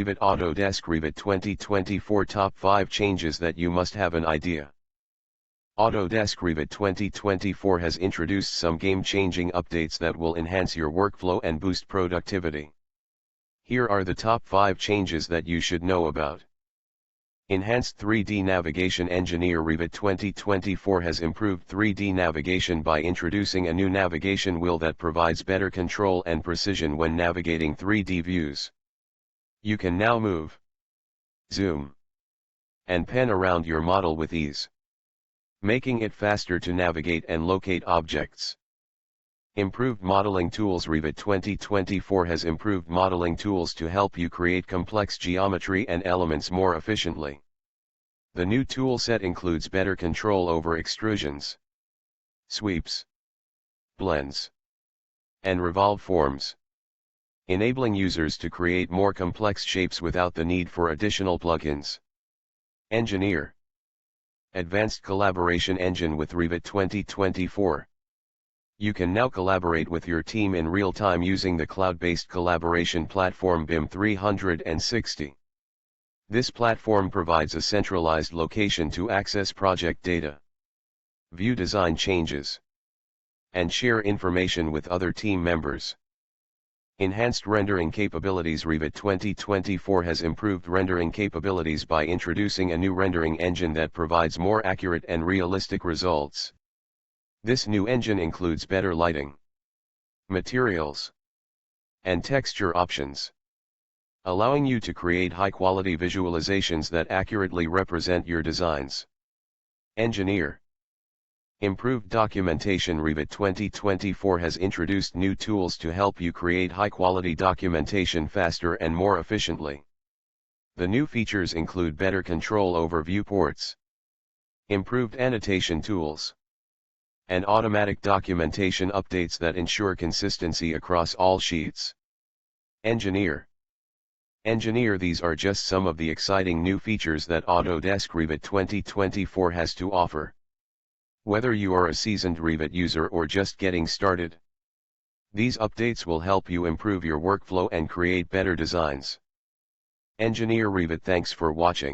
Revit Autodesk Revit 2024 Top 5 Changes that you must have an idea. Autodesk Revit 2024 has introduced some game-changing updates that will enhance your workflow and boost productivity. Here are the top 5 changes that you should know about. Enhanced 3D Navigation. Engineer Revit 2024 has improved 3D navigation by introducing a new navigation wheel that provides better control and precision when navigating 3D views. You can now move, zoom, and pan around your model with ease, making it faster to navigate and locate objects. Improved Modeling Tools. Revit 2024 has improved modeling tools to help you create complex geometry and elements more efficiently. The new tool set includes better control over extrusions, sweeps, blends, and revolve forms, enabling users to create more complex shapes without the need for additional plugins. Engineer. Advanced Collaboration Engine with Revit 2024. You can now collaborate with your team in real time using the cloud-based collaboration platform BIM 360. This platform provides a centralized location to access project data, view design changes, and share information with other team members. Enhanced Rendering Capabilities. Revit 2024 has improved rendering capabilities by introducing a new rendering engine that provides more accurate and realistic results. This new engine includes better lighting, materials, and texture options, allowing you to create high-quality visualizations that accurately represent your designs. Engineer. Improved Documentation. Revit 2024 has introduced new tools to help you create high-quality documentation faster and more efficiently. The new features include better control over viewports, improved annotation tools, and automatic documentation updates that ensure consistency across all sheets. Engineer. These are just some of the exciting new features that Autodesk Revit 2024 has to offer. Whether you are a seasoned Revit user or just getting started, these updates will help you improve your workflow and create better designs. Engineer Revit. Thanks for watching.